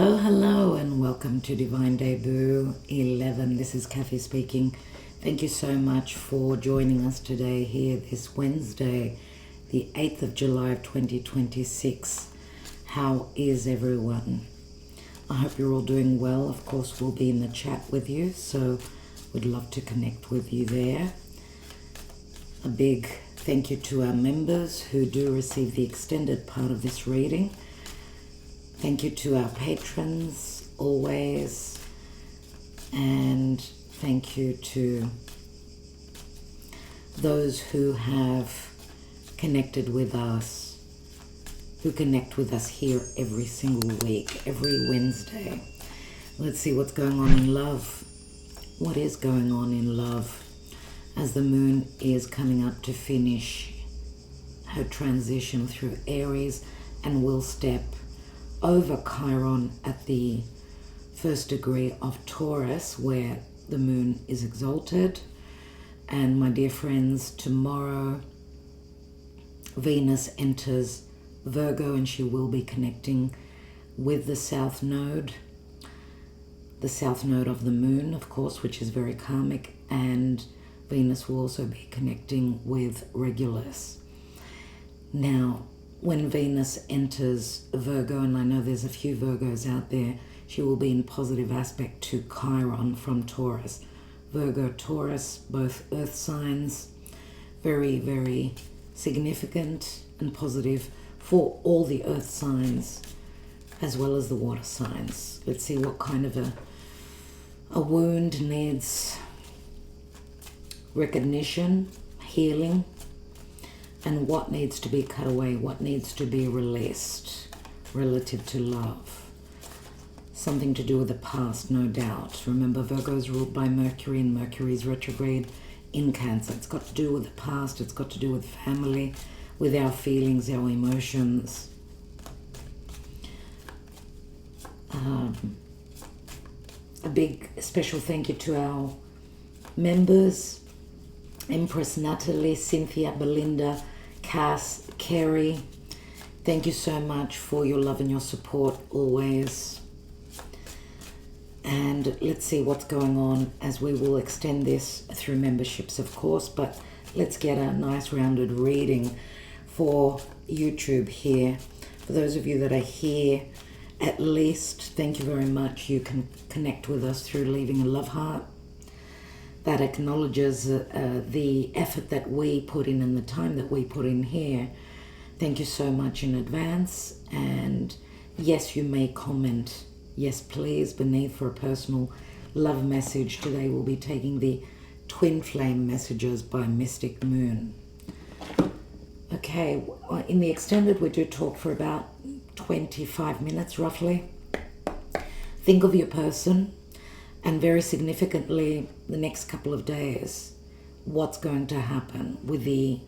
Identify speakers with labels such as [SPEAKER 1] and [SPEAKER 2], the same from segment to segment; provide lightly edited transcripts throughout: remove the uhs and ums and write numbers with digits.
[SPEAKER 1] Hello, and welcome to Divine Debut 11. This is Kathy speaking. Thank you so much for joining us today here this Wednesday, the 8th of July of 2026. How is everyone? I hope you're all doing well. Of course, we'll be in the chat with you, so we'd love to connect with you there. A big thank you to our members who do receive the extended part of this reading. Thank you to our patrons, always. And thank you to those who have connected with us, who connect with us here every single week, every Wednesday. Let's see what's going on in love. What is going on in love as the moon is coming up to finish her transition through Aries and will step over Chiron at the first degree of Taurus, where the moon is exalted. And my dear friends, tomorrow Venus enters Virgo and she will be connecting with the south node of the moon, of course, which is very karmic, and Venus will also be connecting with Regulus. Now, when Venus enters Virgo, and I know there's a few Virgos out there, she will be in positive aspect to Chiron from Taurus. Virgo, Taurus, both earth signs, very, very significant and positive for all the earth signs as well as the water signs. Let's see what kind of a wound needs recognition, healing, and what needs to be cut away, what needs to be released relative to love. Something to do with the past, no doubt. Remember, Virgo is ruled by Mercury, and Mercury is retrograde in Cancer. It's got to do with the past, it's got to do with family, with our feelings, our emotions. A big special thank you to our members, Empress Natalie, Cynthia, Belinda, Cass, Kerry. Thank you so much for your love and your support always. And let's see what's going on as we will extend this through memberships, of course, but let's get a nice rounded reading for YouTube here. For those of you that are here, at least, thank you very much. You can connect with us through leaving a love heart. That acknowledges the effort that we put in and the time that we put in here. Thank you so much in advance. And yes, you may comment. Yes, please, beneath for a personal love message. Today we'll be taking the Twin Flame Messages by Mystic Moon. Okay, in the extended we do talk for about 25 minutes roughly. Think of your person. And very significantly, the next couple of days, what's going to happen with the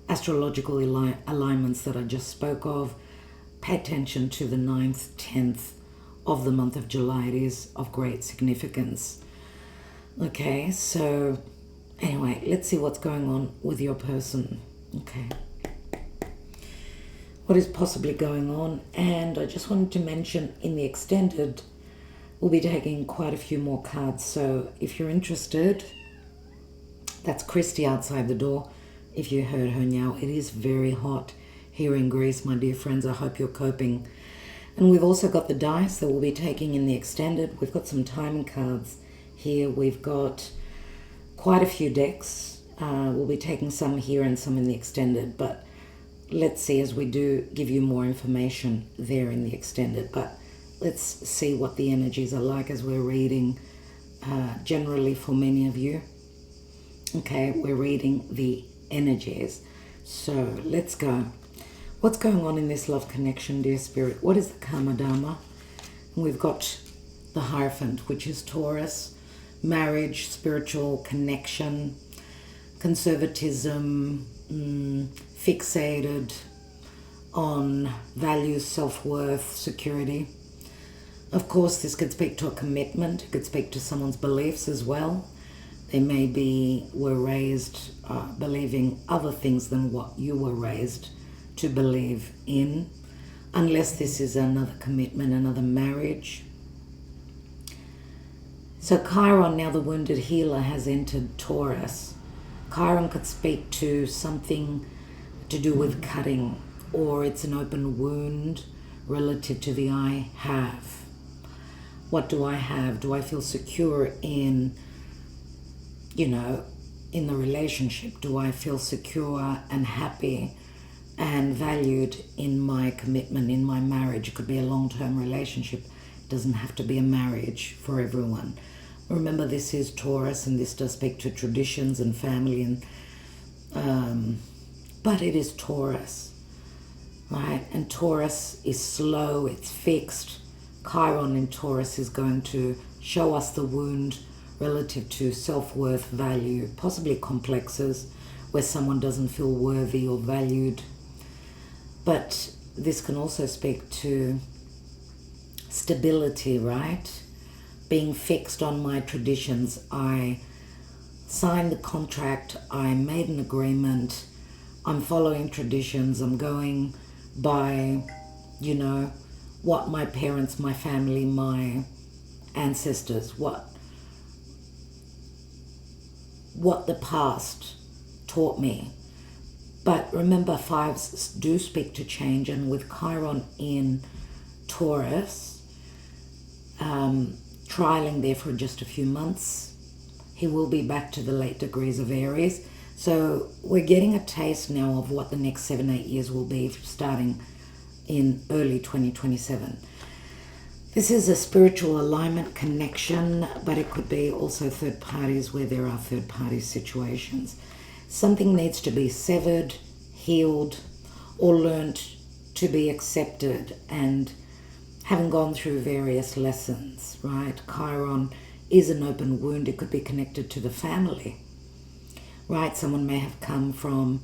[SPEAKER 1] astrological alignments that I just spoke of. Pay attention to the 9th, 10th of the month of July. It is of great significance. Okay, so anyway, let's see what's going on with your person. Okay. What is possibly going on? And I just wanted to mention in the extended, we'll be taking quite a few more cards, so if you're interested, that's Christy outside the door. If you heard her now, it is very hot here in Greece, my dear friends. I hope you're coping. And we've also got the dice that we'll be taking in the extended. We've got some timing cards here. We've got quite a few decks. We'll be taking some here and some in the extended, but let's see as we do give you more information there in the extended. But let's see what the energies are like as we're reading generally for many of you. Okay, we're reading the energies. So let's go. What's going on in this love connection, dear spirit? What is the Karma Dharma? And we've got the Hierophant, which is Taurus, marriage, spiritual connection, conservatism, fixated on values, self-worth, security. Of course, this could speak to a commitment. It could speak to someone's beliefs as well. They maybe were raised believing other things than what you were raised to believe in. unless this is another commitment, another marriage. So Chiron, now the wounded healer, has entered Taurus. Chiron could speak to something to do with cutting, or it's an open wound relative to the I have. What do I have? Do I feel secure in, in the relationship? Do I feel secure and happy and valued in my commitment, in my marriage? It could be a long-term relationship. It doesn't have to be a marriage for everyone. Remember, this is Taurus, and this does speak to traditions and family, and but it is Taurus, right? And Taurus is slow, it's fixed. Chiron in Taurus is going to show us the wound relative to self-worth, value, possibly complexes where someone doesn't feel worthy or valued. But this can also speak to stability, right? Being fixed on my traditions. I signed the contract, I made an agreement, I'm following traditions, I'm going by, what my parents, my family, my ancestors, what the past taught me. But remember, fives do speak to change, and with Chiron in Taurus, trialing there for just a few months, he will be back to the late degrees of Aries. So we're getting a taste now of what the next 7-8 years will be, starting in early 2027. This is a spiritual alignment connection, but it could be also third parties where there are third party situations. Something needs to be severed, healed, or learned to be accepted, and having gone through various lessons, right? Chiron is an open wound. It could be connected to the family, right? Someone may have come from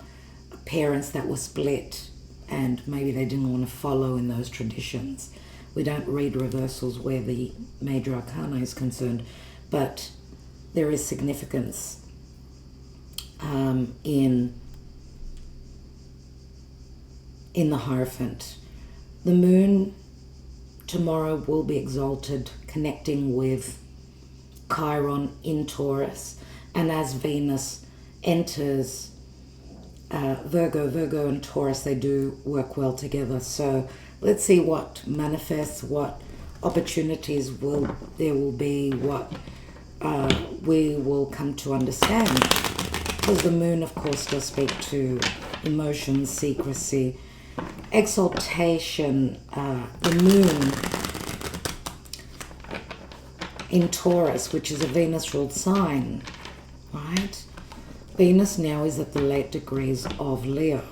[SPEAKER 1] parents that were split, and maybe they didn't want to follow in those traditions. We don't read reversals where the major arcana is concerned, but there is significance in the Hierophant. The moon tomorrow will be exalted, connecting with Chiron in Taurus, and as Venus enters Virgo and Taurus, they do work well together. So let's see what manifests, what opportunities there will be, what we will come to understand. Because the moon, of course, does speak to emotions, secrecy, exaltation. The moon in Taurus, which is a Venus-ruled sign, right? Venus now is at the late degrees of Leo.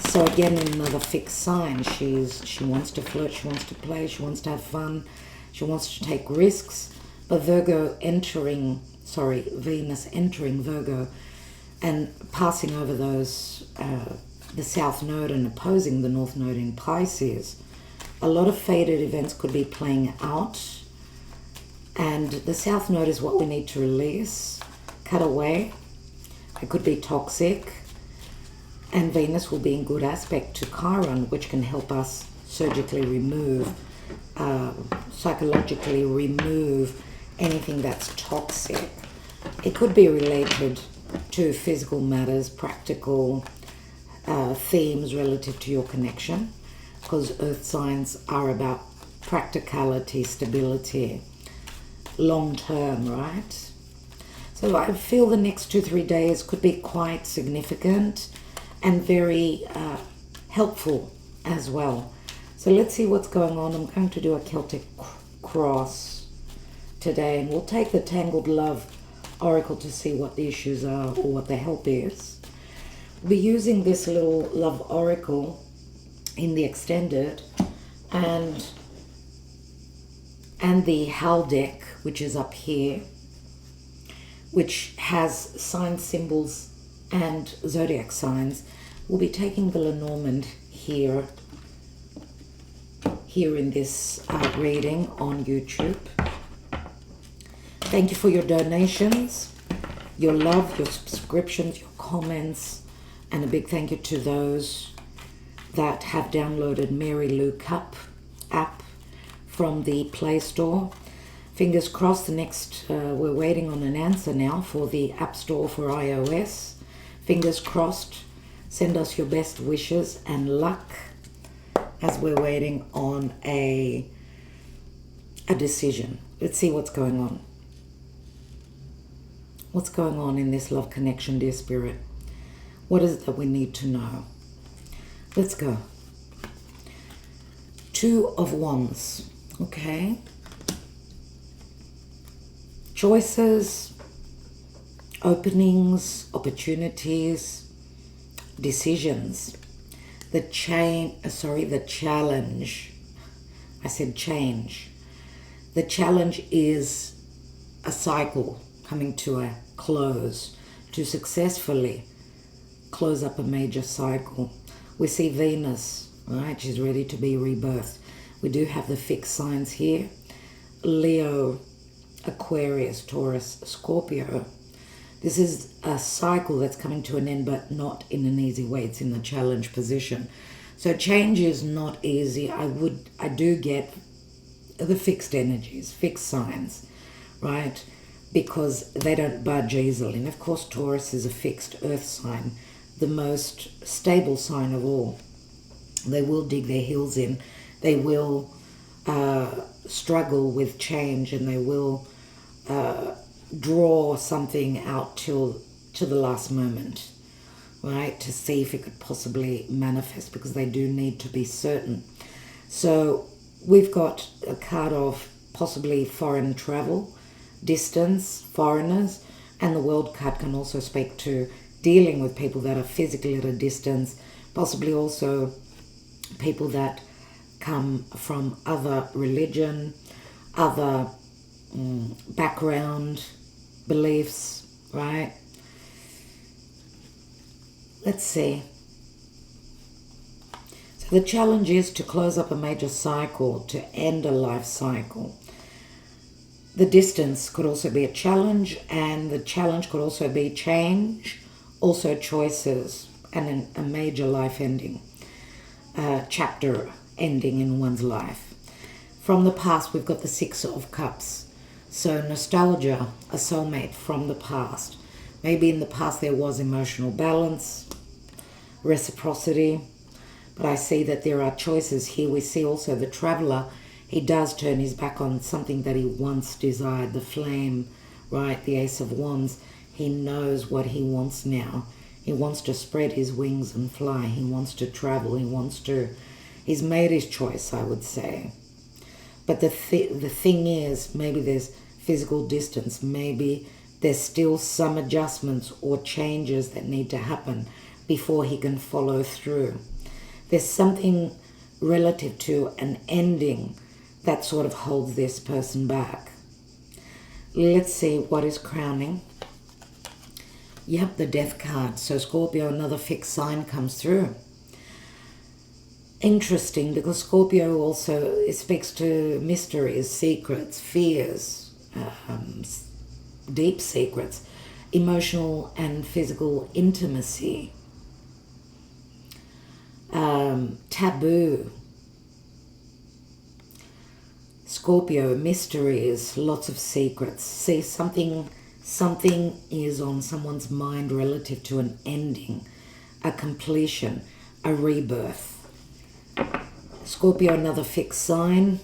[SPEAKER 1] So again, another fixed sign. She wants to flirt, she wants to play, she wants to have fun, she wants to take risks. But Venus entering Virgo and passing over those, the South Node and opposing the North Node in Pisces. A lot of fated events could be playing out. And the South Node is what we need to release, cut away. It could be toxic. And Venus will be in good aspect to Chiron, which can help us surgically remove, psychologically remove anything that's toxic. It could be related to physical matters, practical themes relative to your connection, because earth signs are about practicality, stability, long term, right? So I feel the next 2-3 days could be quite significant and very helpful as well. So let's see what's going on. I'm going to do a Celtic cross today, and we'll take the Tangled Love Oracle to see what the issues are or what the help is. We'll be using this little Love Oracle in the extended and the Hal deck, which is up here, which has sign symbols and zodiac signs. We'll be taking the Lenormand here in this reading on YouTube. Thank you for your donations, your love, your subscriptions, your comments, and a big thank you to those that have downloaded Mary Lou Cup app from the Play Store. Fingers crossed, the next, we're waiting on an answer now for the App Store for iOS. Fingers crossed. Send us your best wishes and luck as we're waiting on a decision. Let's see what's going on. What's going on in this love connection, dear Spirit? What is it that we need to know? Let's go. 2 of Wands, okay? Choices, openings, opportunities, decisions. The challenge. I said change. The challenge is a cycle coming to a close, to successfully close up a major cycle. We see Venus, right? She's ready to be rebirthed. We do have the fixed signs here. Leo, Aquarius, Taurus, Scorpio. This is a cycle that's coming to an end, but not in an easy way. It's in the challenge position. So change is not easy. I do get the fixed energies, fixed signs, right? Because they don't budge easily. And of course, Taurus is a fixed earth sign, the most stable sign of all. They will dig their heels in. They will struggle with change, and they will draw something out to the last moment, right? To see if it could possibly manifest, because they do need to be certain. So we've got a card of possibly foreign travel, distance, foreigners, and the World card can also speak to dealing with people that are physically at a distance, possibly also people that come from other religion, other background, beliefs, right? Let's see. So the challenge is to close up a major cycle, to end a life cycle. The distance could also be a challenge, and the challenge could also be change, also choices, and a major life ending, chapter ending in one's life. From the past, we've got the 6 of Cups. So nostalgia, a soulmate from the past. Maybe in the past there was emotional balance, reciprocity, but I see that there are choices here. We see also the traveler. He does turn his back on something that he once desired, the flame, right? The Ace of Wands. He knows what he wants now. He wants to spread his wings and fly. He wants to travel. He's made his choice, I would say. But the thing is, maybe there's physical distance. Maybe there's still some adjustments or changes that need to happen before he can follow through. There's something relative to an ending that sort of holds this person back. Let's see what is crowning. Yep, the Death card. So Scorpio, another fixed sign comes through. Interesting, because Scorpio also, it speaks to mysteries, secrets, fears, deep secrets, emotional and physical intimacy, taboo. Scorpio, mysteries, lots of secrets. See, something is on someone's mind relative to an ending, a completion, a rebirth. Scorpio, another fixed sign.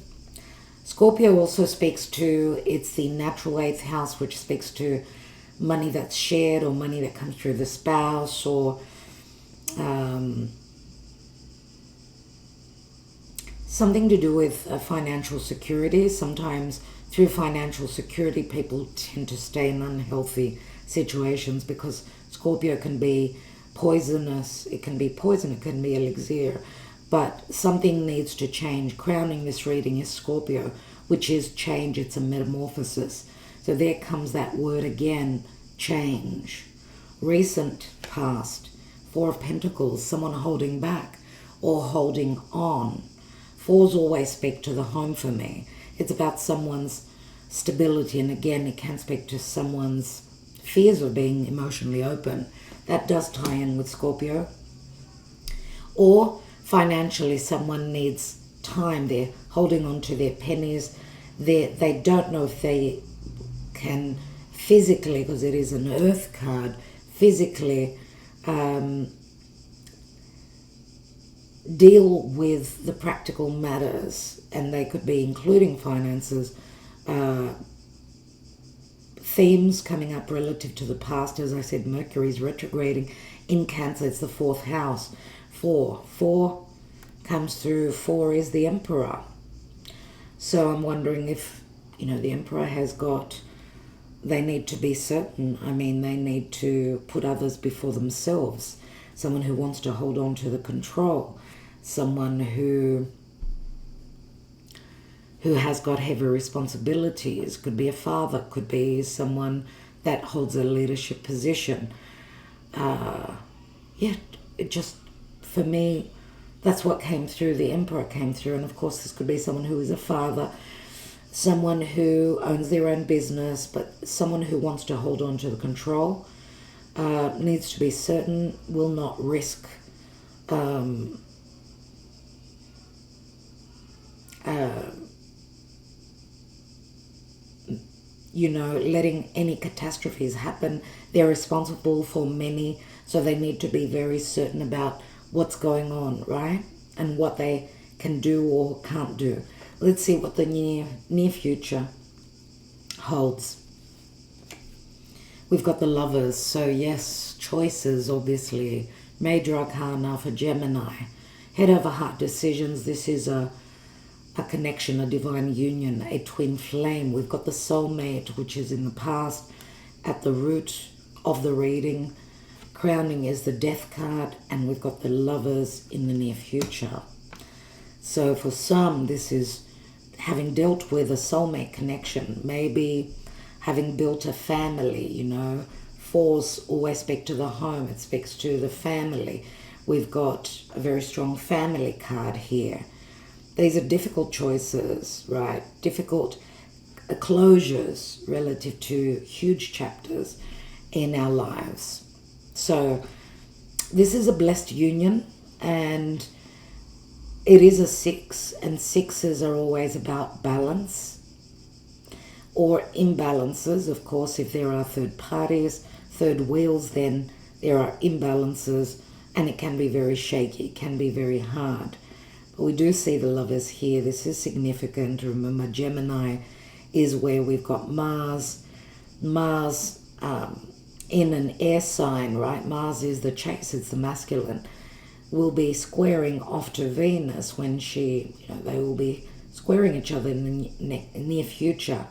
[SPEAKER 1] Scorpio also speaks to, it's the natural 8th house, which speaks to money that's shared or money that comes through the spouse, or something to do with financial security. Sometimes through financial security, people tend to stay in unhealthy situations, because Scorpio can be poisonous. It can be poison, it can be elixir. But something needs to change. Crowning this reading is Scorpio, which is change. It's a metamorphosis. So there comes that word again, change. Recent, past. 4 of Pentacles, someone holding back or holding on. 4s always speak to the home for me. It's about someone's stability. And again, it can speak to someone's fears of being emotionally open. That does tie in with Scorpio. Or financially someone needs time. They're holding on to their pennies. They don't know if they can physically, because it is an earth card, physically deal with the practical matters, and they could be including finances, themes coming up relative to the past. As I said, Mercury is retrograding in Cancer. It's the fourth house. Four comes through. 4 is the Emperor. So I'm wondering if, the Emperor has got, they need to be certain. I mean, they need to put others before themselves. Someone who wants to hold on to the control. Someone who has got heavy responsibilities. Could be a father, could be someone that holds a leadership position. It just, for me, that's what came through. The Emperor came through. And of course, this could be someone who is a father, someone who owns their own business, but someone who wants to hold on to the control, needs to be certain, will not risk letting any catastrophes happen. They're responsible for many, so they need to be very certain about what's going on, right? And what they can do or can't do. Let's see what the near future holds. We've got the Lovers. So yes, choices, obviously. Major arcana for Gemini. Head over heart decisions. This is a connection, a divine union, a twin flame. We've got the soulmate, which is in the past, at the root of the reading. Crowning is the Death card, and we've got the Lovers in the near future. So for some, this is having dealt with a soulmate connection, maybe having built a family, 4s always speak to the home, it speaks to the family. We've got a very strong family card here. These are difficult choices, right? Difficult closures relative to huge chapters in our lives. So this is a blessed union, and it is a 6, and 6s are always about balance or imbalances. Of course, if there are third parties, third wheels, then there are imbalances, and it can be very shaky, it can be very hard. But we do see the Lovers here. This is significant. Remember, Gemini is where we've got Mars in an air sign, right? Mars is the chase, it's the masculine. Will be squaring off to Venus when they will be squaring each other in the near future,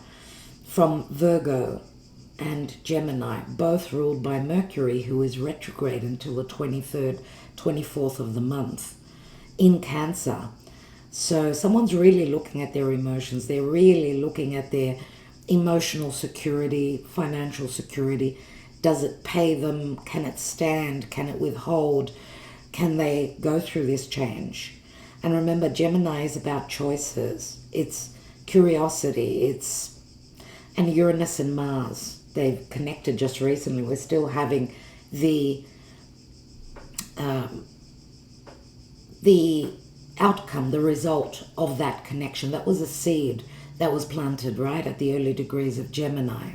[SPEAKER 1] from Virgo and Gemini, both ruled by Mercury, who is retrograde until the 23rd, 24th of the month in Cancer. So someone's really looking at their emotions. They're really looking at their emotional security, financial security. Does it pay them? Can it stand? Can it withhold? Can they go through this change? And remember, Gemini is about choices. It's curiosity. And Uranus and Mars, they've connected just recently. We're still having the outcome, the result of that connection. That was a seed that was planted right at the early degrees of Gemini.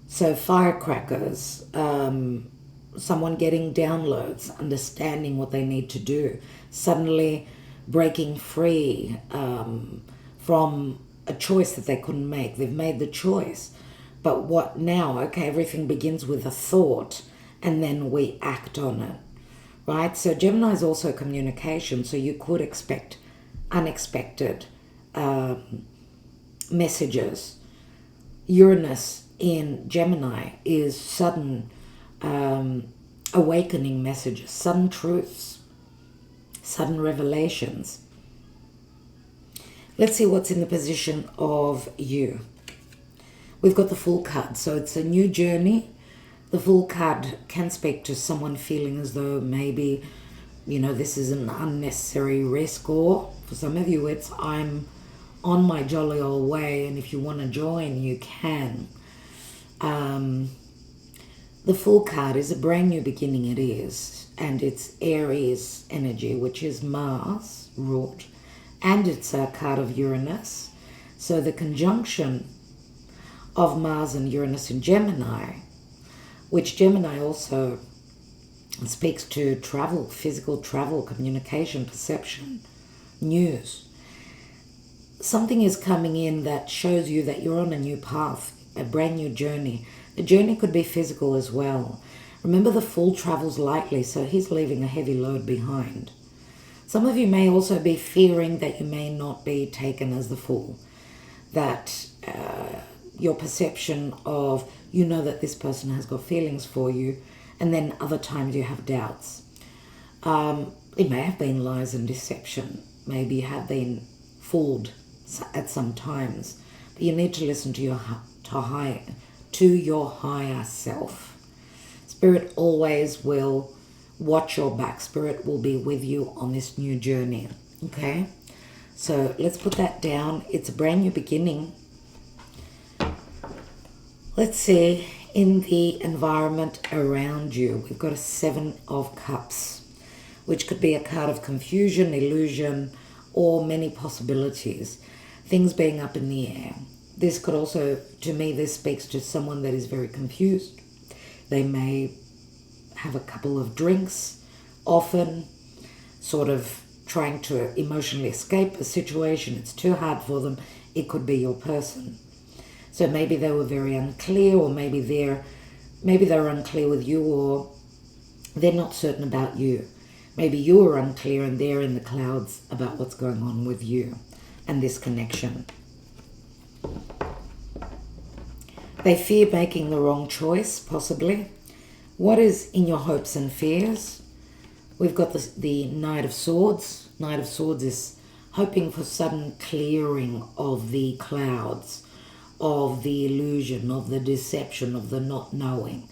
[SPEAKER 1] So firecrackers, someone getting downloads, understanding what they need to do, suddenly breaking free from a choice that they couldn't make. They've made the choice, but what now? Okay, everything begins with a thought, and then we act on it, right? So Gemini is also communication, so you could expect unexpected messages. Uranus in Gemini is sudden awakening messages, sudden truths, sudden revelations. Let's see what's in the position of you. We've got the Fool card, so it's a new journey. The Fool card can speak to someone feeling as though maybe, this is an unnecessary risk, or for some of you, it's I'm on my jolly old way, and if you want to join, you can. The Fool card is a brand new beginning, it is. And it's Aries energy, which is Mars ruled. And it's a card of Uranus. So the conjunction of Mars and Uranus in Gemini, which Gemini also speaks to travel, physical travel, communication, perception, news. Something is coming in that shows you that you're on a new path, a brand new journey. The journey could be physical as well. Remember, the Fool travels lightly, so he's leaving a heavy load behind. Some of you may also be fearing that you may not be taken as the Fool, that your perception of, you know that this person has got feelings for you, and then other times you have doubts. It may have been lies and deception. Maybe you have been fooled at some times. But you need to listen to your higher self. Spirit always will watch your back. Spirit will be with you on this new journey. Okay? So let's put that down. It's a brand new beginning. Let's see, in the environment around you, we've got a 7 of Cups, which could be a card of confusion, illusion, or many possibilities. Things being up in the air. This could also, to me, this speaks to someone that is very confused. They may have a couple of drinks, often sort of trying to emotionally escape a situation. It's too hard for them. It could be your person. So maybe they were very unclear, or maybe they're unclear with you, or they're not certain about you. Maybe you are unclear and they're in the clouds about what's going on with you and this connection. They fear making the wrong choice, possibly. What is in your hopes and fears? We've got the Knight of Swords. Knight of Swords is hoping for sudden clearing of the clouds, of the illusion, of the deception, of the not knowing.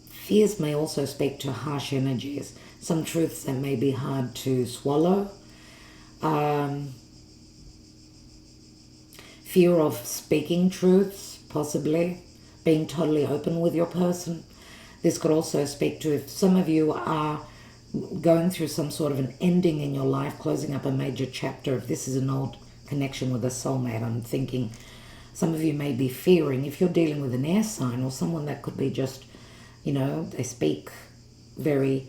[SPEAKER 1] Fears may also speak to harsh energies, some truths that may be hard to swallow. Fear of speaking truths, possibly, being totally open with your person. This could also speak to if some of you are going through some sort of an ending in your life, closing up a major chapter. If this is an old connection with a soulmate, I'm thinking some of you may be fearing, if you're dealing with an air sign or someone that could be just, you know, they speak they're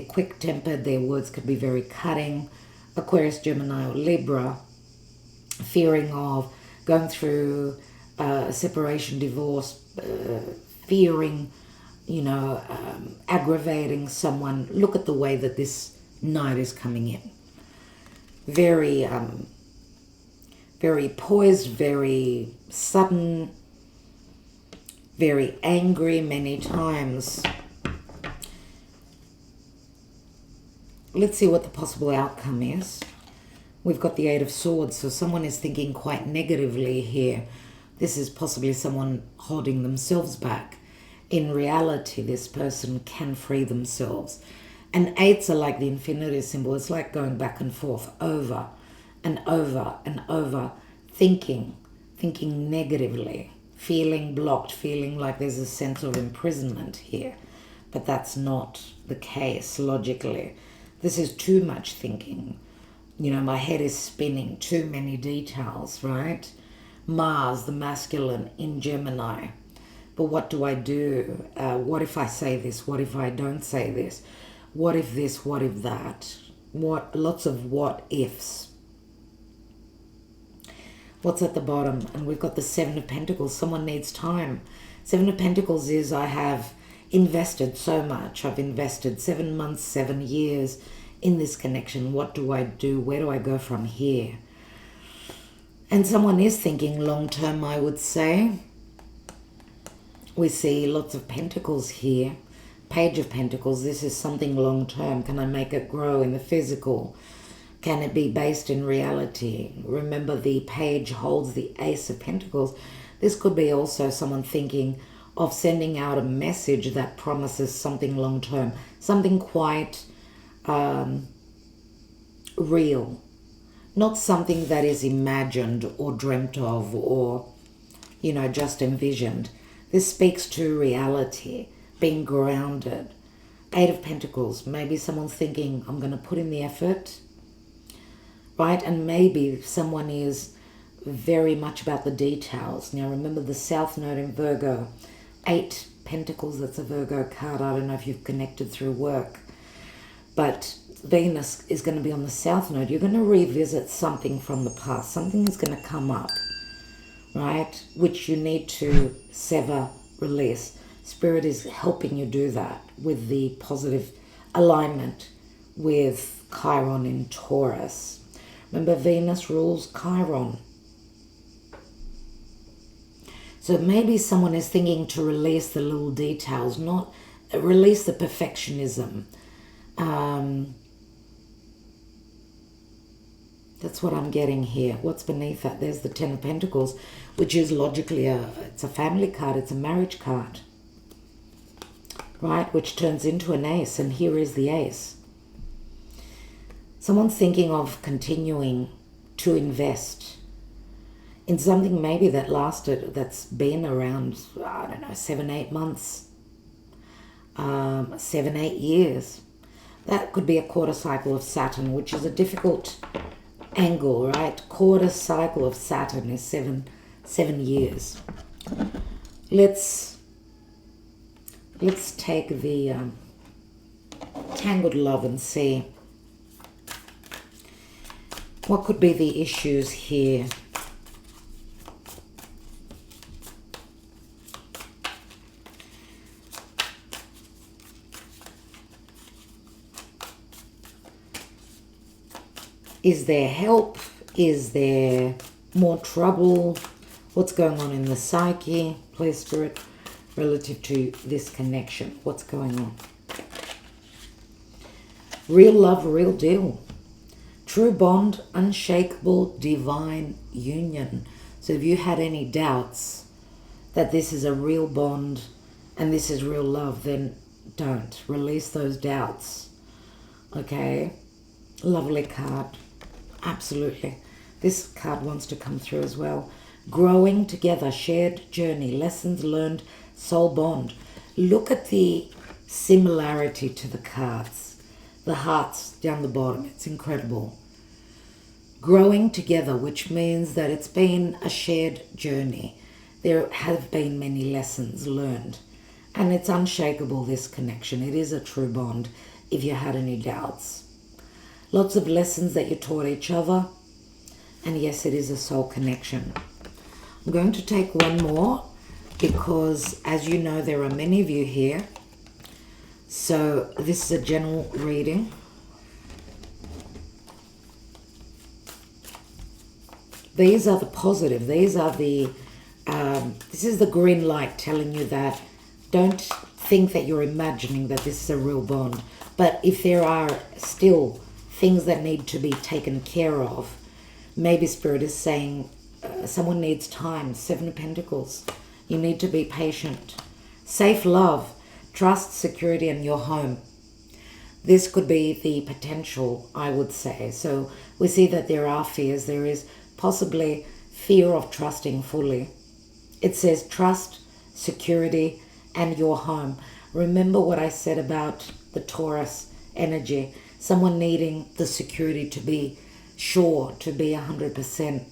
[SPEAKER 1] quick-tempered, their words could be very cutting. Aquarius, Gemini, or Libra, fearing of going through separation, divorce, fearing, aggravating someone. Look at the way that this Knight is coming in. Very, very poised, very sudden, very angry many times. Let's see what the possible outcome is. We've got the Eight of Swords, so someone is thinking quite negatively here. This is possibly someone holding themselves back. In reality, this person can free themselves. And eights are like the infinity symbol. It's like going back and forth, over and over and over, thinking negatively, feeling blocked, feeling like there's a sense of imprisonment here. But that's not the case logically. This is too much thinking. My head is spinning, too many details, right? Mars, the masculine in Gemini. But what do I do? What if I say this? What if I don't say this? What if this? What if that? Lots of what ifs. What's at the bottom? And we've got the Seven of Pentacles. Someone needs time. Seven of Pentacles is I have invested so much. I've invested 7 months, 7 years in this connection. What do I do? Where do I go from here? And someone is thinking long term, I would say. We see lots of pentacles here. Page of Pentacles. This is something long term. Can I make it grow in the physical? Can it be based in reality? Remember, the page holds the Ace of Pentacles. This could be also someone thinking of sending out a message that promises something long term. Something quite real. Not something that is imagined or dreamt of or, just envisioned. This speaks to reality. being grounded. 8 of Pentacles. Maybe someone's thinking, I'm going to put in the effort, right? And maybe someone is very much about the details. Now remember the South Node in Virgo. 8 Pentacles, that's a Virgo card. I don't know if you've connected through work. But Venus is going to be on the South Node. You're going to revisit something from the past. Something is going to come up, right? Which you need to sever, release. Spirit is helping you do that with the positive alignment with Chiron in Taurus. Remember, Venus rules Chiron. So maybe someone is thinking to release the little details, not release the perfectionism. That's what I'm getting here. What's beneath that? There's the 10 of Pentacles, which is logically it's a family card. It's a marriage card, right? Which turns into an ace, and here is the ace. Someone's thinking of continuing to invest in something maybe that's been around, I don't know, 7-8 months, 7-8 years. That could be a quarter cycle of Saturn, which is a difficult angle, right? Quarter cycle of Saturn is seven years. Let's take the Tangled Love and see what could be the issues here. Is there help? Is there more trouble? What's going on in the psyche, please, Spirit, relative to this connection? What's going on? Real love, real deal. True bond, unshakable, divine union. So if you had any doubts that this is a real bond and this is real love, then don't. Release those doubts. Okay? Lovely card. Absolutely. This card wants to come through as well. Growing together, shared journey, lessons learned, soul bond. Look at the similarity to the cards. The hearts down the bottom. It's incredible. Growing together, which means that it's been a shared journey. There have been many lessons learned. And it's unshakable, this connection. It is a true bond if you had any doubts. Lots of lessons that you taught each other. And yes, it is a soul connection. I'm going to take one more because, as you know, there are many of you here. So this is a general reading. These are the positive. These are the, this is the green light telling you that don't think that you're imagining that this is a real bond. But if there are still things that need to be taken care of, maybe Spirit is saying someone needs time. 7 of Pentacles. You need to be patient. Safe love, trust, security, and your home. This could be the potential, I would say. So we see that there are fears. There is possibly fear of trusting fully. It says trust, security, and your home. Remember what I said about the Taurus energy. Someone needing the security to be sure, to be 100%,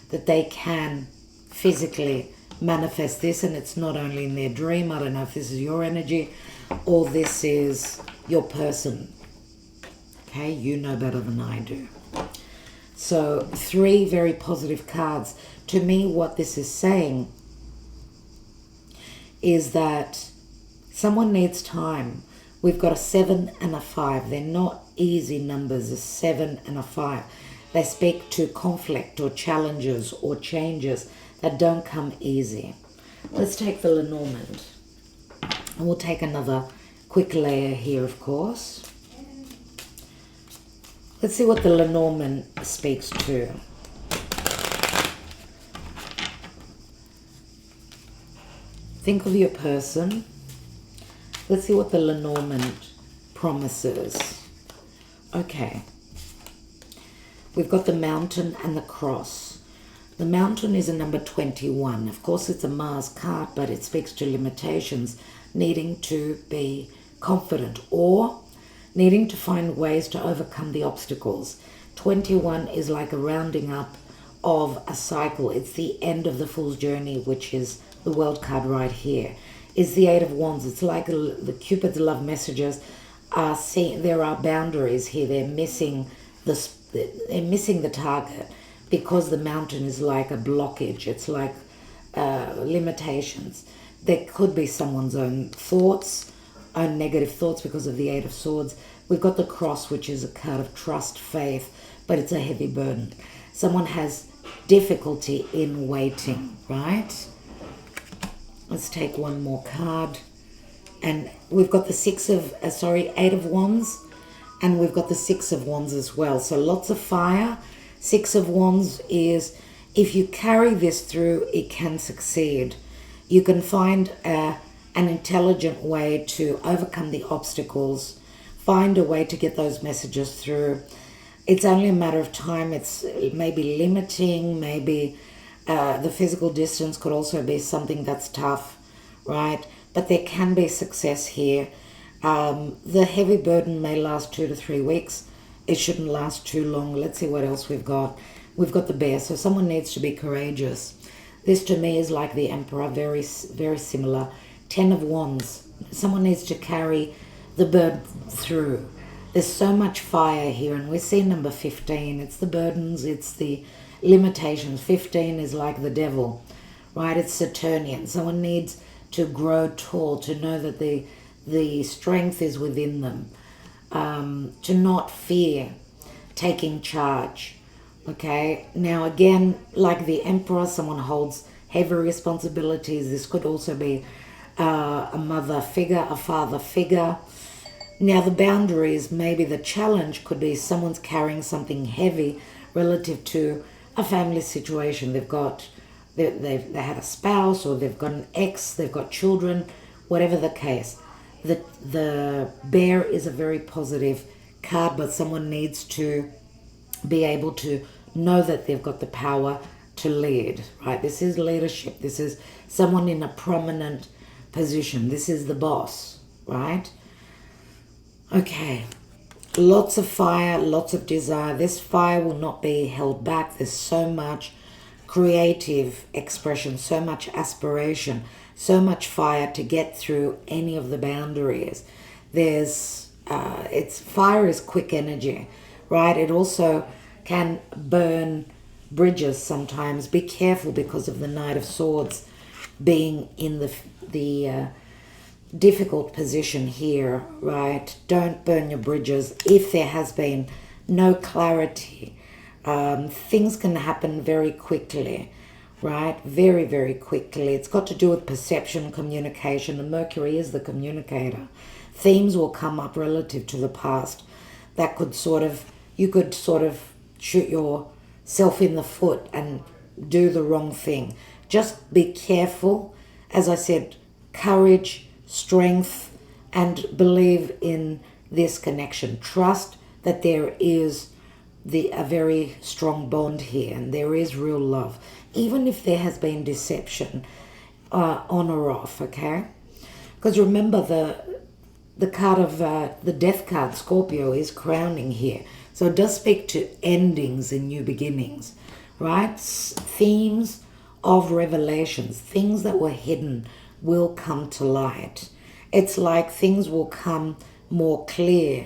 [SPEAKER 1] that they can physically manifest this, and it's not only in their dream. I don't know if this is your energy or this is your person. Okay, you know better than I do. So 3 very positive cards. To me, what this is saying is that someone needs time. We've got a 7 and a 5. They're not easy numbers, a 7 and a 5. They speak to conflict or challenges or changes that don't come easy. Let's take the Lenormand. And we'll take another quick layer here, of course. Let's see what the Lenormand speaks to. Think of your person. Let's see what the Lenormand promises. Okay. We've got the Mountain and the Cross. The Mountain is a number 21. Of course, it's a Mars card, but it speaks to limitations. needing to be confident or needing to find ways to overcome the obstacles. 21 is like a rounding up of a cycle. It's the end of the Fool's journey, which is the World card right here. Is the Eight of Wands. It's like the Cupid's love messages are seeing there are boundaries here. They're missing the target because the mountain is like a blockage. It's like limitations. There could be someone's own thoughts, own negative thoughts because of the Eight of Swords. We've got the Cross, which is a card of trust, faith, but it's a heavy burden. Someone has difficulty in waiting, right? Let's take one more card. And we've got the Eight of Wands, and we've got the Six of Wands as well. So lots of fire. Six of Wands is, if you carry this through, it can succeed. You can find an intelligent way to overcome the obstacles, find a way to get those messages through. It's only a matter of time. It's maybe limiting, maybe the physical distance could also be something that's tough, right? But there can be success here. The heavy burden may last 2 to 3 weeks. It shouldn't last too long. Let's see what else we've got. We've got the Bear. So someone needs to be courageous. This to me is like the Emperor, very, very similar. 10 of Wands. Someone needs to carry the burden through. There's so much fire here, and we see number 15. It's the burdens, it's the limitations. 15 is like the devil, right? It's Saturnian. Someone needs to grow tall, to know that the strength is within them, to not fear taking charge. Okay, now again, like the Emperor, someone holds heavy responsibilities. This could also be a mother figure, a father figure. Now the boundaries, maybe the challenge could be someone's carrying something heavy relative to a family situation. They had a spouse, or they've got an ex, they've got children, whatever the case. The Bear is a very positive card, but someone needs to be able to know that they've got the power to lead, right? This is leadership. This is someone in a prominent position. This is the boss, right? Okay, lots of fire, lots of desire. This fire will not be held back. There's so much creative expression, so much aspiration, so much fire to get through any of the boundaries. Fire is quick energy, right? It also can burn bridges sometimes. Be careful because of the Knight of Swords being in the difficult position here, right? Don't burn your bridges. If there has been no clarity, things can happen very quickly, right? Very, very quickly. It's got to do with perception, communication, and Mercury is the communicator. Themes will come up relative to the past that you could sort of shoot yourself in the foot and do the wrong thing. Just be careful. As I said, courage, strength, and believe in this connection. Trust that there is a very strong bond here, and there is real love, even if there has been deception on or off, okay? Because remember, the card of the death card, Scorpio, is crowning here. So it does speak to endings and new beginnings, right? Themes of revelations, things that were hidden will come to light. It's like things will come more clear,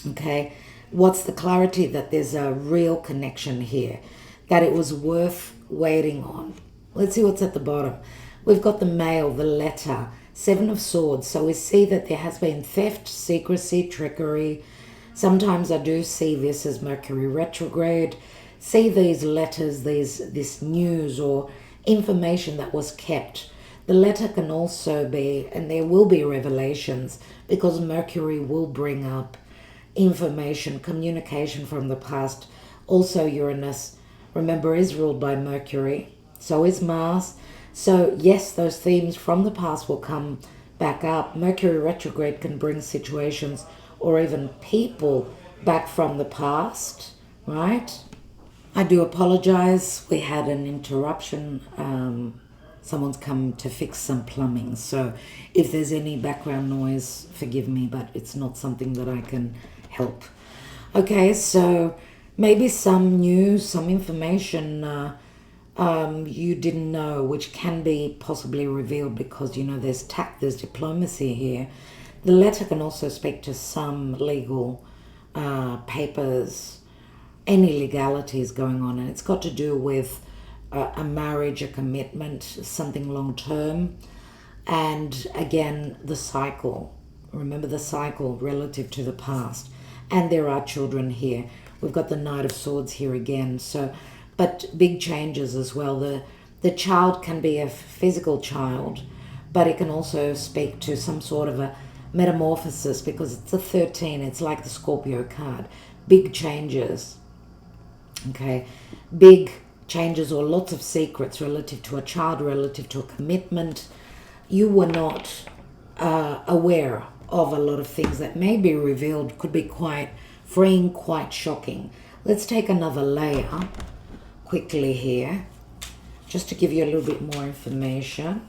[SPEAKER 1] okay? What's the clarity? That there's a real connection here, that it was worth waiting on. Let's see what's at the bottom. We've got the mail, the letter, 7 of Swords. So we see that there has been theft, secrecy, trickery. Sometimes I do see this as Mercury retrograde. See these letters, this news or information that was kept. The letter can also be, and there will be revelations, because Mercury will bring up information, communication from the past. Also Uranus, remember, is ruled by Mercury. So is Mars. So yes, those themes from the past will come back up. Mercury retrograde can bring situations or even people back from the past, right? I do apologize. We had an interruption someone's come to fix some plumbing. So if there's any background noise, forgive me, but it's not something that I can help. Okay, so maybe some news, some information you didn't know, which can be possibly revealed, because, you know, there's tact, there's diplomacy here. The letter can also speak to some legal papers, any legalities going on, and it's got to do with a marriage, a commitment, something long term. And again, the cycle. Remember the cycle relative to the past. And there are children here. We've got the Knight of Swords here again. So, but big changes as well. The child can be a physical child, but it can also speak to some sort of a metamorphosis, because it's a 13. It's like the Scorpio card. Big changes. Okay, big changes, or lots of secrets relative to a child, relative to a commitment. You were not aware of a lot of things that may be revealed, could be quite freeing, quite shocking. Let's take another layer quickly here, just to give you a little bit more information.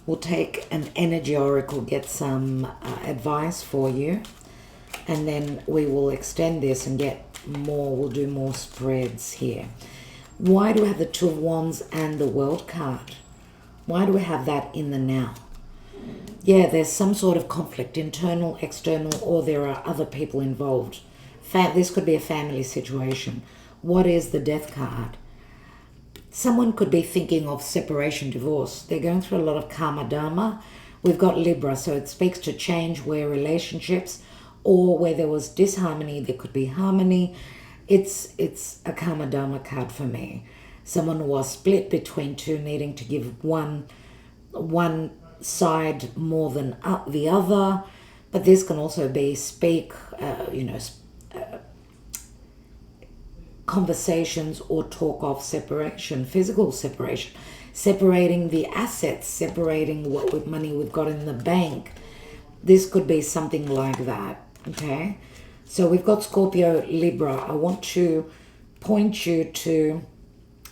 [SPEAKER 1] We'll take an energy oracle, get some advice for you, and then we will extend this and get more. We'll do more spreads here. Why do we have the Two of Wands and the World card? Why do we have that in the now? Yeah, there's some sort of conflict, internal, external, or there are other people involved. This could be a family situation. What is the Death card? Someone could be thinking of separation, divorce. They're going through a lot of karma dharma. We've got Libra, so it speaks to change where relationships, or where there was disharmony, there could be harmony. It's a karma dharma card for me. Someone was split between two, needing to give one side more than the other. But this can also be conversations or talk of separation, physical separation, separating the assets, separating what money we've got in the bank. This could be something like that. Okay, so we've got Scorpio, Libra. I want to point you to,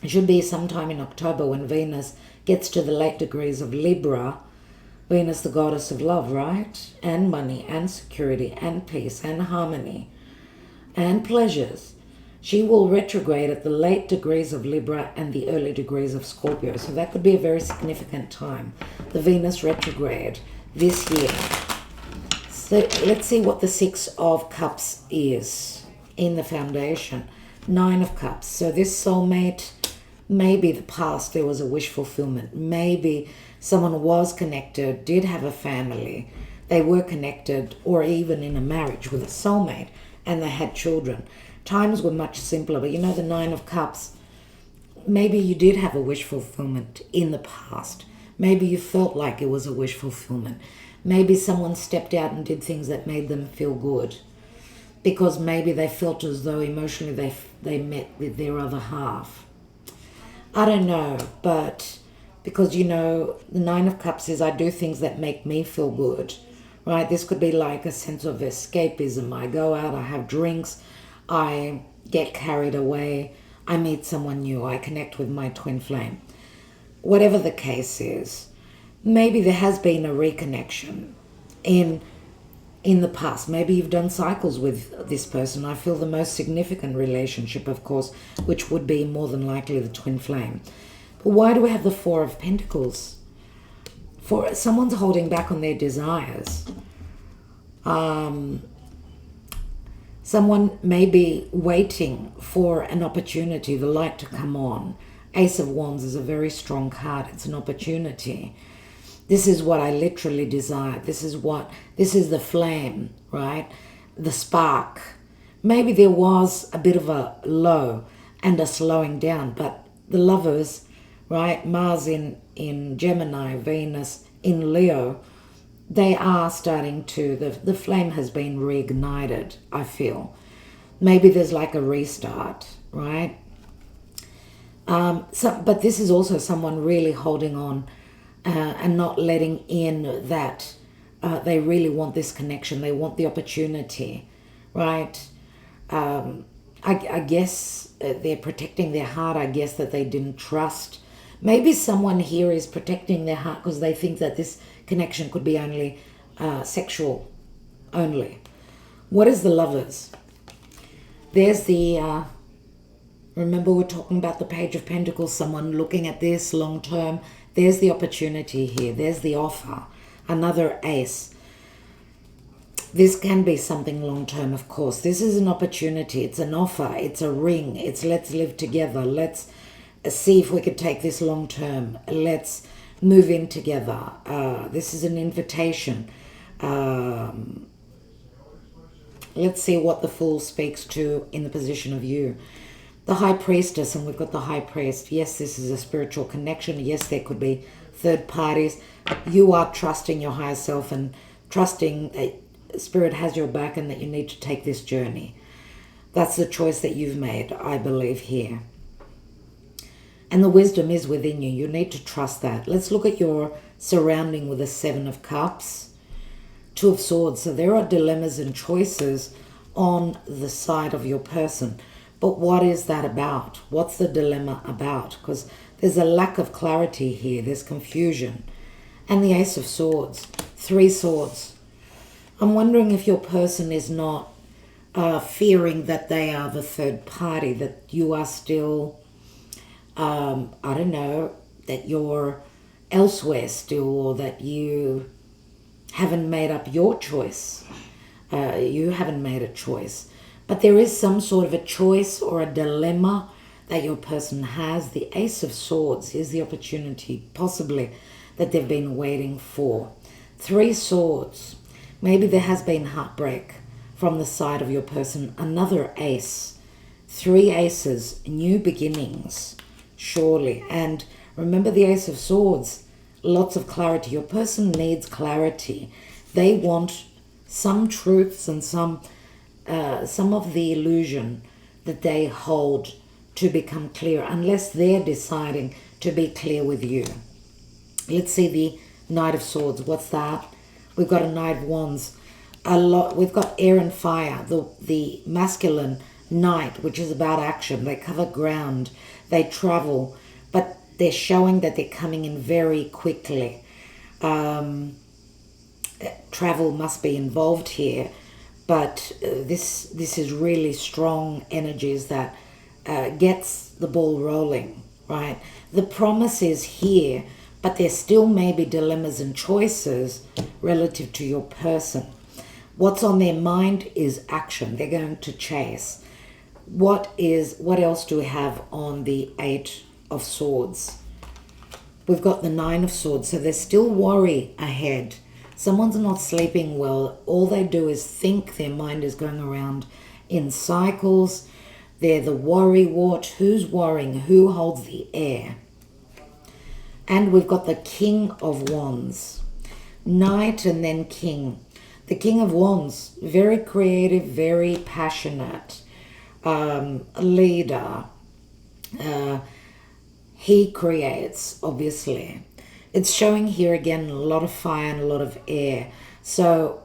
[SPEAKER 1] it should be sometime in October when Venus gets to the late degrees of Libra. Venus, the goddess of love, right? And money, and security, and peace, and harmony, and pleasures. She will retrograde at the late degrees of Libra and the early degrees of Scorpio. So that could be a very significant time. The Venus retrograde this year. So let's see what the Six of Cups is in the foundation. Nine of Cups. So this soulmate, maybe the past there was a wish fulfillment. Maybe someone was connected, did have a family. They were connected, or even in a marriage with a soulmate, and they had children. Times were much simpler, but you know, the Nine of Cups, maybe you did have a wish fulfillment in the past. Maybe you felt like it was a wish fulfillment. Maybe someone stepped out and did things that made them feel good, because maybe they felt as though emotionally they met with their other half. I don't know, but because, you know, the Nine of Cups is I do things that make me feel good, right? This could be like a sense of escapism. I go out, I have drinks, I get carried away, I meet someone new, I connect with my twin flame. Whatever the case is, maybe there has been a reconnection in the past. Maybe you've done cycles with this person. I feel the most significant relationship, of course, which would be more than likely the twin flame. But why do we have the Four of Pentacles? For someone's holding back on their desires. Someone may be waiting for an opportunity, the light to come on. Ace of Wands is a very strong card. It's an opportunity. This is what I literally desire. This is the flame, right? The spark. Maybe there was a bit of a low and a slowing down, but the lovers, right? Mars in Gemini, Venus in Leo, they are starting to, the flame has been reignited, I feel. Maybe there's like a restart, right? But this is also someone really holding on and not letting in that they really want this connection. They want the opportunity, right? I guess they're protecting their heart. I guess that they didn't trust. Maybe someone here is protecting their heart because they think that this connection could be only sexual only. What is the Lovers? There's the, remember we're talking about the Page of Pentacles, someone looking at this long term. There's the opportunity here. There's the offer. Another Ace. This can be something long term, of course. This is an opportunity. It's an offer. It's a ring. It's let's live together. Let's see if we could take this long term. Let's move in together. This is an invitation. Let's see what the Fool speaks to in the position of you. The High Priestess, and we've got the High Priest. Yes, this is a spiritual connection. Yes, there could be third parties. You are trusting your higher self and trusting that Spirit has your back and that you need to take this journey. That's the choice that you've made, I believe, here. And the wisdom is within you. You need to trust that. Let's look at your surrounding with the Seven of Cups, Two of Swords. So there are dilemmas and choices on the side of your person. But what is that about? What's the dilemma about? Because there's a lack of clarity here. There's confusion. And the Ace of Swords, Three Swords. I'm wondering if your person is not fearing that they are the third party, that you are still, I don't know, that you're elsewhere still, or that you haven't made up your choice. You haven't made a choice. But there is some sort of a choice or a dilemma that your person has. The Ace of Swords is the opportunity, possibly, that they've been waiting for. Three Swords. Maybe there has been heartbreak from the side of your person. Another Ace. Three Aces. New beginnings, surely. And remember the Ace of Swords. Lots of clarity. Your person needs clarity. They want some truths and some of the illusion that they hold to become clear, unless they're deciding to be clear with you. Let's see the Knight of Swords. What's that? We've got a Knight of Wands. We've got air and fire. The masculine Knight, which is about action. They cover ground. They travel. But they're showing that they're coming in very quickly. Travel must be involved here. But this is really strong energies that gets the ball rolling, right? The promise is here, but there still may be dilemmas and choices relative to your person. What's on their mind is action. They're going to chase. What else do we have on the Eight of Swords? We've got the Nine of Swords, so there's still worry ahead. Someone's not sleeping well. All they do is think. Their mind is going around in cycles. They're the worry wart. Who's worrying? Who holds the air? And we've got the King of Wands. Knight and then King. The King of Wands, very creative, very passionate, leader. He creates, obviously. It's showing here again a lot of fire and a lot of air. So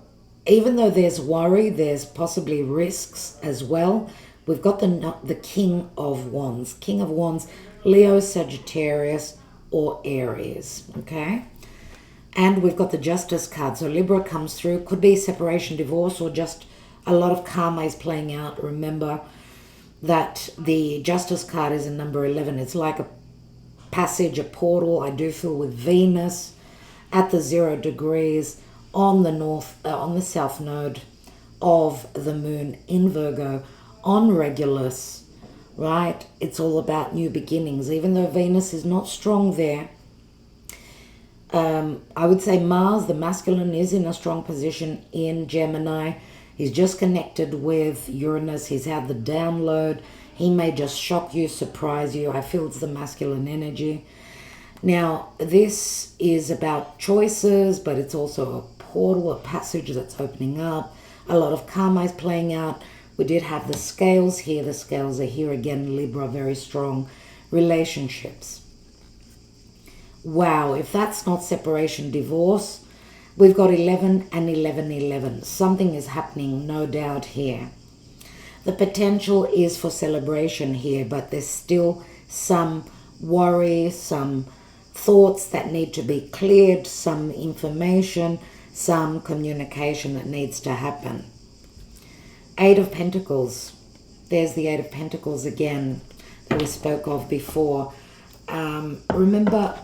[SPEAKER 1] even though there's worry, there's possibly risks as well. We've got the King of Wands. King of Wands, Leo, Sagittarius, or Aries. Okay? And we've got the Justice card. So Libra comes through. Could be separation, divorce, or just a lot of karma is playing out. Remember that the Justice card is in number 11. It's like a passage, a portal, I do feel, with Venus at the 0 degrees on the south node of the moon in Virgo on Regulus, right? It's all about new beginnings. Even though Venus is not strong there, I would say Mars, the masculine, is in a strong position in Gemini. He's just connected with Uranus. He's had the download. He may just shock you, surprise you. I feel it's the masculine energy. Now, this is about choices, but it's also a portal, a passage that's opening up. A lot of karma is playing out. We did have the scales here. The scales are here again. Libra, very strong relationships. Wow, if that's not separation, divorce, we've got 11 and 11, 11. Something is happening, no doubt here. The potential is for celebration here, but there's still some worry, some thoughts that need to be cleared, some information, some communication that needs to happen. Eight of Pentacles. There's the Eight of Pentacles again that we spoke of before. Remember,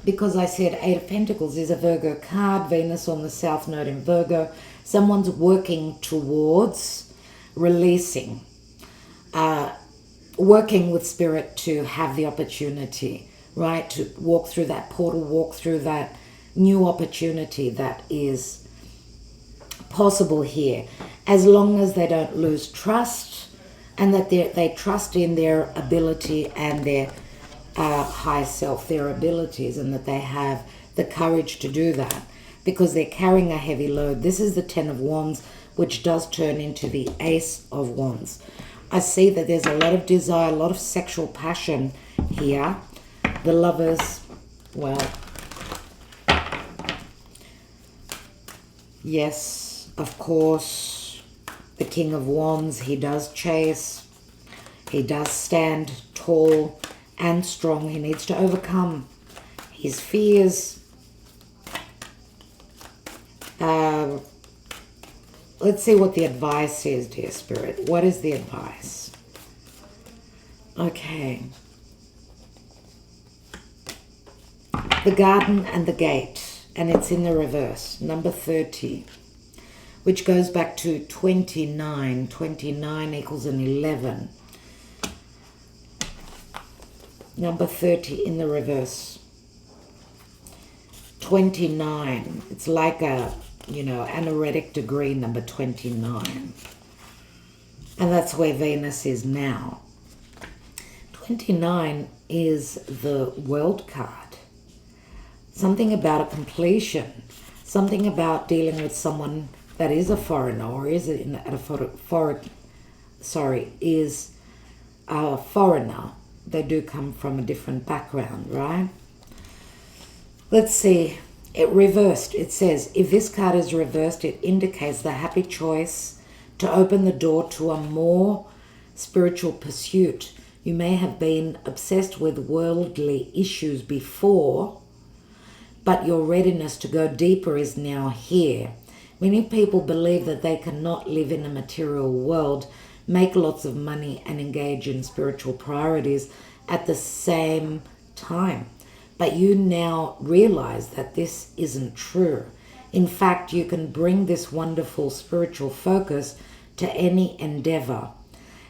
[SPEAKER 1] because I said Eight of Pentacles is a Virgo card, Venus on the South Node in Virgo, someone's working towards releasing, working with Spirit to have the opportunity, right, to walk through that portal, walk through that new opportunity that is possible here, as long as they don't lose trust and that they trust in their ability and their high self, their abilities, and that they have the courage to do that because they're carrying a heavy load. This is the Ten of Wands, which does turn into the Ace of Wands. I see that there's a lot of desire, a lot of sexual passion here. The Lovers, well, yes, of course, the King of Wands, he does chase, he does stand tall and strong. He needs to overcome his fears. Let's see what the advice is, dear Spirit. What is the advice? Okay. The Garden and the Gate, and it's in the reverse, number 30, which goes back to 29. 29 equals an 11. Number 30 in the reverse. 29. It's like a, an anaretic degree, number 29. And that's where Venus is now. 29 is the World card. Something about a completion. Something about dealing with someone that is a foreigner or is is a foreigner. They do come from a different background, right? Let's see. It reversed. It says, if this card is reversed, it indicates the happy choice to open the door to a more spiritual pursuit. You may have been obsessed with worldly issues before, but your readiness to go deeper is now here. Many people believe that they cannot live in a material world, make lots of money, and engage in spiritual priorities at the same time. But you now realize that this isn't true. In fact, you can bring this wonderful spiritual focus to any endeavor.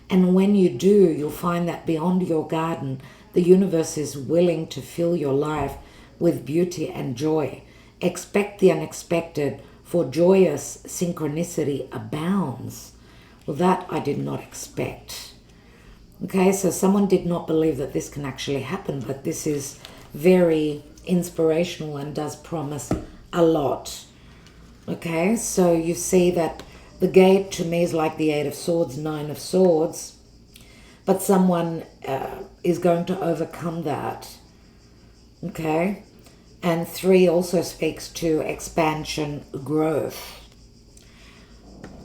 [SPEAKER 1] And when you do, you'll find that beyond your garden, the universe is willing to fill your life with beauty and joy. Expect the unexpected, for joyous synchronicity abounds. Well, that I did not expect. Okay, so someone did not believe that this can actually happen, but this is very inspirational and does promise a lot. Okay, so you see that the gate to me is like the Eight of Swords, Nine of Swords, but someone is going to overcome that. Okay, and 3 also speaks to expansion, growth,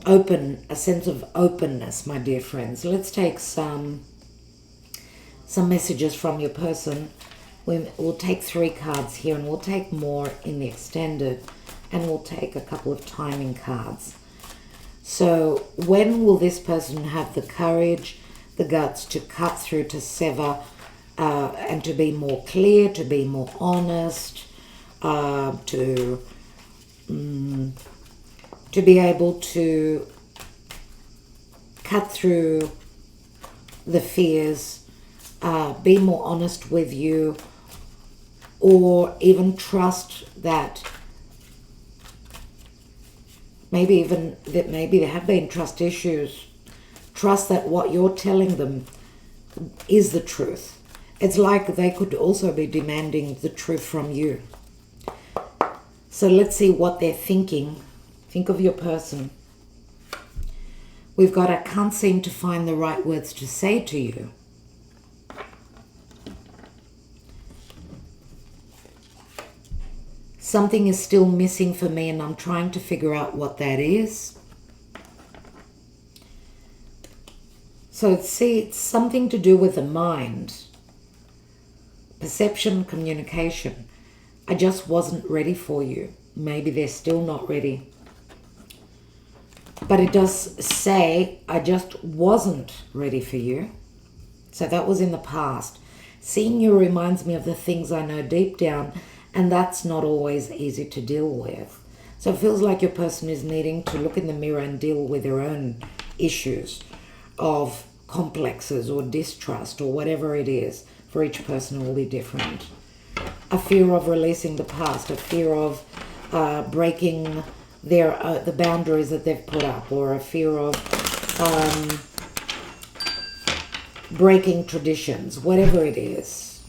[SPEAKER 1] a sense of openness, my dear friends. Let's take some messages from your person. We'll take 3 cards here, and we'll take more in the extended, and we'll take a couple of timing cards. So when will this person have the courage, the guts to cut through, to sever, and to be more clear, to be more honest, to be able to cut through the fears, be more honest with you, or even trust that maybe there have been trust issues. Trust that what you're telling them is the truth. It's like they could also be demanding the truth from you. So let's see what they're thinking. Think of your person. We've got, I can't seem to find the right words to say to you. Something is still missing for me, and I'm trying to figure out what that is. So see, it's something to do with the mind. perception, communication. I just wasn't ready for you. Maybe they're still not ready. But it does say, I just wasn't ready for you. So that was in the past. Seeing you reminds me of the things I know deep down, and that's not always easy to deal with. So it feels like your person is needing to look in the mirror and deal with their own issues of complexes or distrust or whatever it is. For each person it will be different. A fear of releasing the past, a fear of breaking the boundaries that they've put up, or a fear of breaking traditions, whatever it is.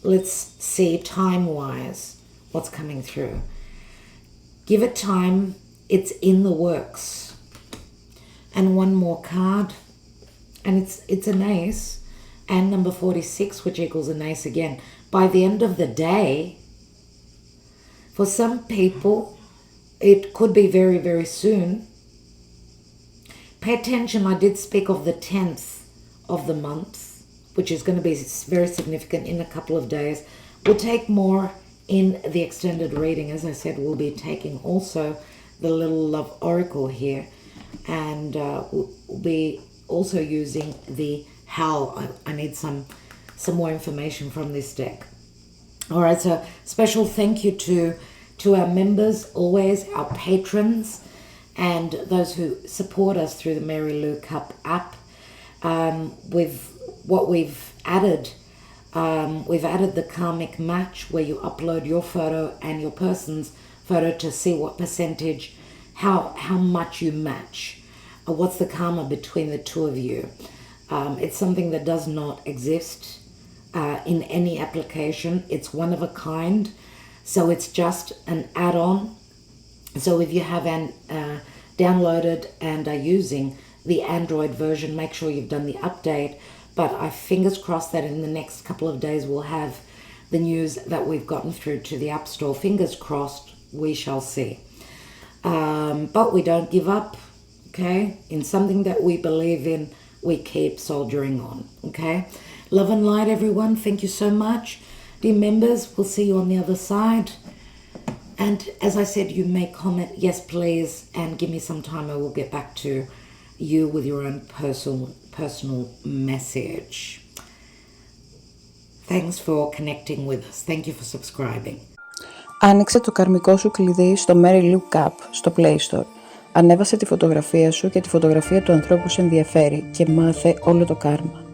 [SPEAKER 1] Let's see time-wise what's coming through. Give it time, it's in the works. And one more card, and it's an ace, and number 46, which equals an ace again. By the end of the day, for some people, it could be very, very soon. Pay attention, I did speak of the 10th of the month, which is going to be very significant in a couple of days. We'll take more in the extended reading. As I said, we'll be taking also the little love oracle here, and we'll be also using the howl. I need some more information from this deck. All right, so special thank you to our members, always our patrons, and those who support us through the Mary Lou Cup app. With what we've added the karmic match, where you upload your photo and your person's photo to see what percentage, how much you match, what's the karma between the two of you. It's something that does not exist in any application. It's one of a kind, so it's just an add-on. So if you have downloaded and are using the Android version, make sure you've done the update. But I fingers crossed that in the next couple of days we'll have the news that we've gotten through to the App Store. Fingers crossed, we shall see. But we don't give up, okay? In something that we believe in, we keep soldiering on, okay? Love and light, everyone. Thank you so much. Dear members, we'll see you on the other side. And as I said, you may comment, yes, please, and give me some time. I will get back to you with your own personal message. Thanks for connecting with us. Thank you for subscribing.
[SPEAKER 2] Άνοιξε το καρμικό σου κλειδί στο Mary Lou Cup στο Play Store. Ανέβασε τη φωτογραφία σου και τη φωτογραφία του ανθρώπου που σε ενδιαφέρει και μάθε όλο το κάρμα.